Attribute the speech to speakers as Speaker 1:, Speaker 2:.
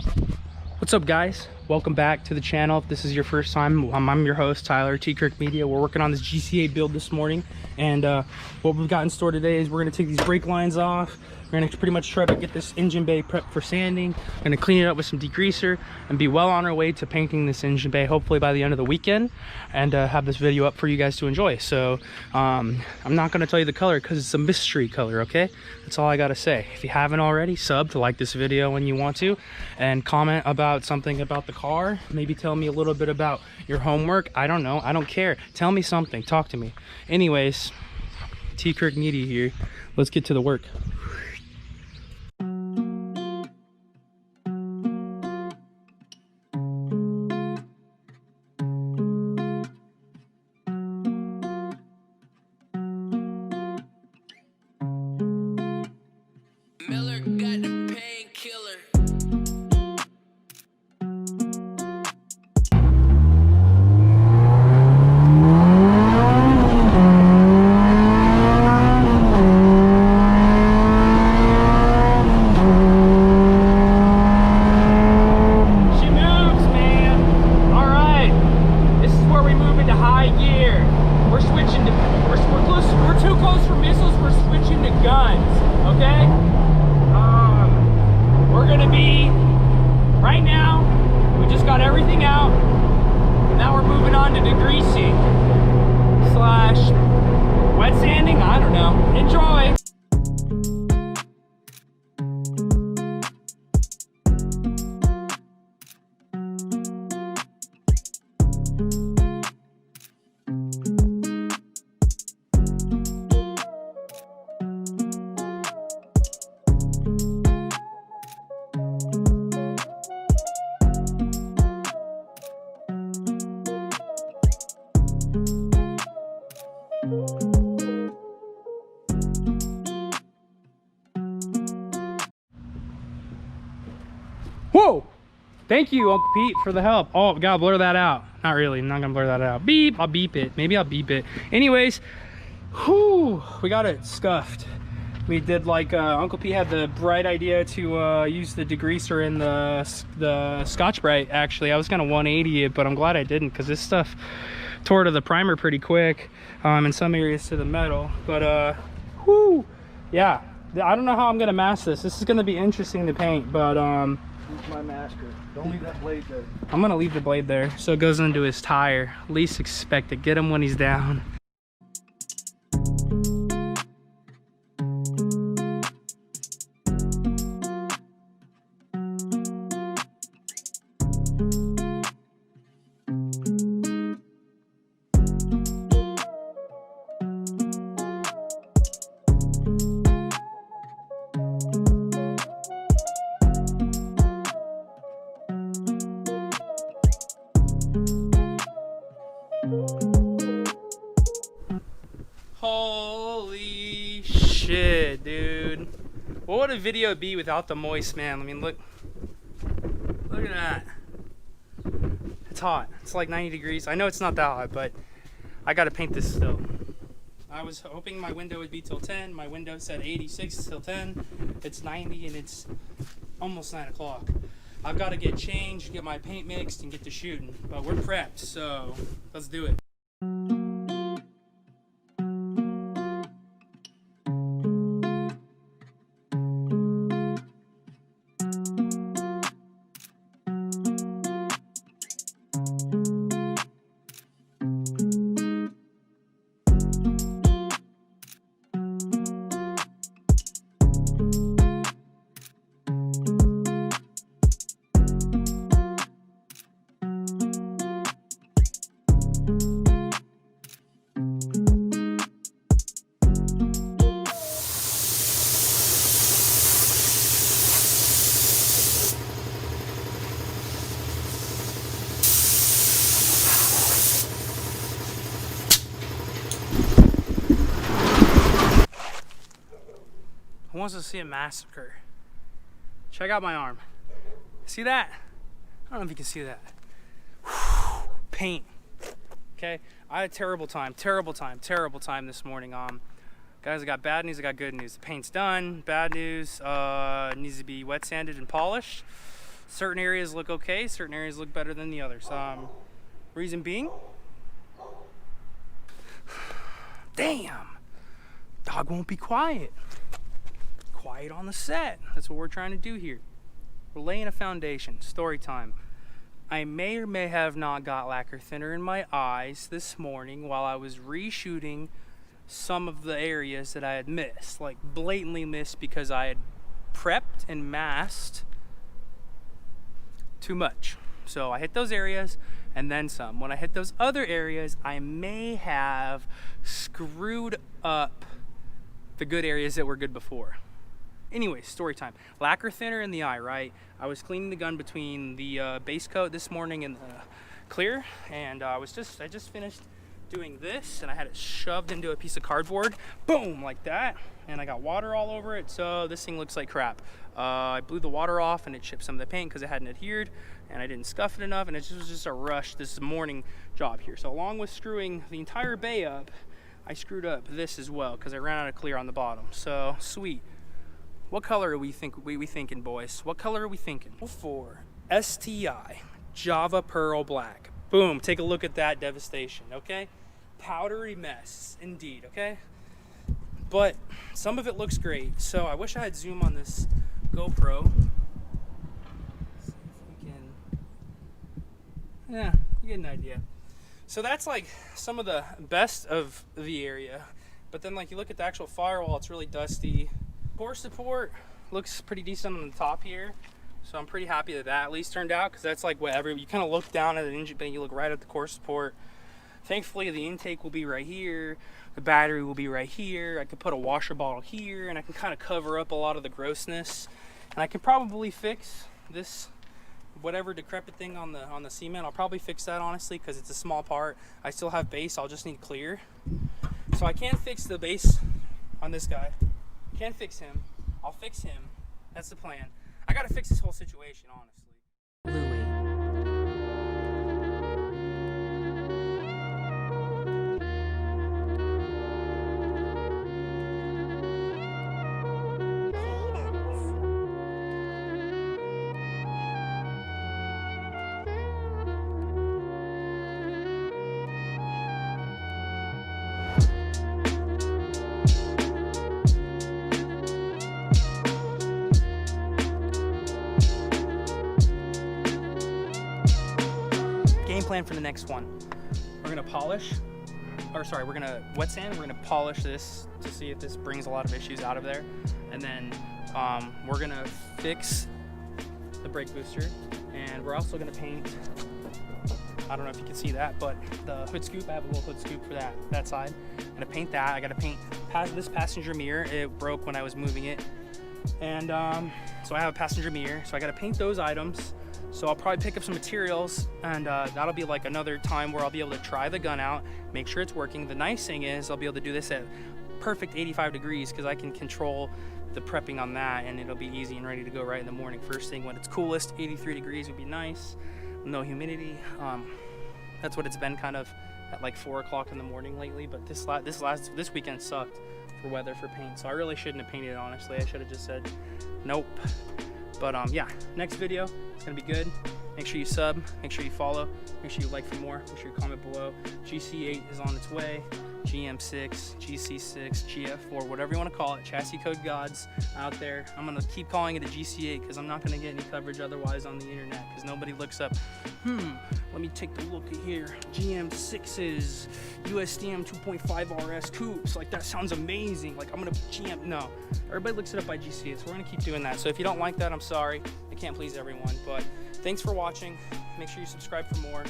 Speaker 1: What's up, guys? Welcome back to the channel. If this is your first time, I'm your host, Tyler, TKIRKMEDIA. We're working on this GC8 build this morning, and what we've got in store today is we're going to take these brake lines off. We're going to pretty much try to get this engine bay prepped for sanding. We're going to clean it up with some degreaser and be well on our way to painting this engine bay, hopefully by the end of the weekend, and have this video up for you guys to enjoy. So I'm not going to tell you the color because it's a mystery color, okay? That's all I got to say. If you haven't already, sub to like this video when you want to, and comment about something about the car. Maybe tell me a little bit about your homework. I don't know. I don't care. Tell me something. Talk to me. Anyways, TKIRKMEDIA here. Let's get to the work. Whoa! Thank you, Uncle Pete, for the help. Oh, gotta blur that out. Not really, I'm not gonna blur that out. Beep, I'll beep it. Maybe I'll beep it. Anyways, whew, we got it scuffed. We did like, Uncle Pete had the bright idea to use the degreaser in the Scotch-Brite, actually. I was gonna 180 it, but I'm glad I didn't, because this stuff tore to the primer pretty quick, in some areas to the metal. But, whew, yeah. I don't know how I'm gonna mask this. This is gonna be interesting to paint, but,
Speaker 2: my masker. Don't leave that blade there.
Speaker 1: I'm gonna leave the blade there so it goes into his tire. Least expected. Get him when he's down. Holy shit, dude. What would a video be without the moist, man? I mean, look at that. It's hot. It's like 90 degrees. I know it's not that hot, but I gotta paint this still. I was hoping my window would be till 10. My window said 86 till 10. It's 90 and it's almost 9 o'clock. I've got to get changed, get my paint mixed, and get to shooting. But we're prepped, so let's do it. Who wants to see a massacre? Check out my arm. See that? I don't know if you can see that. Whew, paint. Okay, I had a terrible time this morning. Guys, I got bad news, I got good news. The paint's done. Bad news, needs to be wet sanded and polished. Certain areas look okay, certain areas look better than the others. Reason being, damn, dog won't be quiet. Quiet on the set. That's what we're trying to do here. We're laying a foundation. Story time. I may or may have not got lacquer thinner in my eyes this morning while I was reshooting some of the areas that I had missed, like blatantly missed because I had prepped and masked too much. So I hit those areas and then some. When I hit those other areas, I may have screwed up the good areas that were good before. Anyway, story time. Lacquer thinner in the eye, right? I was cleaning the gun between the base coat this morning and the clear, and I just finished doing this, and I had it shoved into a piece of cardboard, boom, like that, and I got water all over it, so this thing looks like crap. I blew the water off, and it chipped some of the paint because it hadn't adhered, and I didn't scuff it enough, and it was just a rush this morning job here. So along with screwing the entire bay up, I screwed up this as well because I ran out of clear on the bottom. So sweet. What color are we thinking, boys? What color are we thinking? For STI Java Pearl Black. Boom, take a look at that devastation, okay? Powdery mess, indeed, okay? But some of it looks great. So I wish I had zoom on this GoPro. See if we can, yeah, you get an idea. So that's like some of the best of the area. But then like you look at the actual firewall, it's really dusty. Core support looks pretty decent on the top here, so I'm pretty happy that at least turned out, because that's like whatever, you kind of look down at the engine bay, you look right at the core support. Thankfully the intake will be right here, the battery will be right here, I could put a washer bottle here, and I can kind of cover up a lot of the grossness, and I can probably fix this whatever decrepit thing on the cement. I'll probably fix that, honestly, because it's a small part. I still have base, I'll just need clear. So I can't fix the base on this guy. Can't fix him. I'll fix him. That's the plan. I gotta fix this whole situation, honestly. Louis. Game plan for the next one. We're gonna polish, or sorry, we're gonna wet sand. We're gonna polish this to see if this brings a lot of issues out of there, and then we're gonna fix the brake booster, and we're also gonna paint. I don't know if you can see that, but the hood scoop. I have a little hood scoop for that side. I'm gonna paint that. I gotta paint this passenger mirror. It broke when I was moving it, and so I have a passenger mirror. So I gotta paint those items. So I'll probably pick up some materials, and that'll be like another time where I'll be able to try the gun out, make sure it's working. The nice thing is I'll be able to do this at perfect 85 degrees because I can control the prepping on that, and it'll be easy and ready to go right in the morning. First thing when it's coolest, 83 degrees would be nice, no humidity. That's what it's been kind of at like 4 o'clock in the morning lately, but this weekend sucked for weather for paint, so I really shouldn't have painted it, honestly. I should have just said nope. But yeah, next video, it's gonna be good. Make sure you sub, make sure you follow, make sure you like for more, make sure you comment below. GC8 is on its way. GM6, GC6, GF4, whatever you want to call it, chassis code gods out there. I'm going to keep calling it a GC8 because I'm not going to get any coverage otherwise on the internet, because nobody looks up, let me take a look here, GM6's USDM 2.5 RS coupes, like that sounds amazing, like I'm going to no, everybody looks it up by GC8, so we're going to keep doing that. So if you don't like that, I'm sorry, I can't please everyone, but thanks for watching. Make sure you subscribe for more.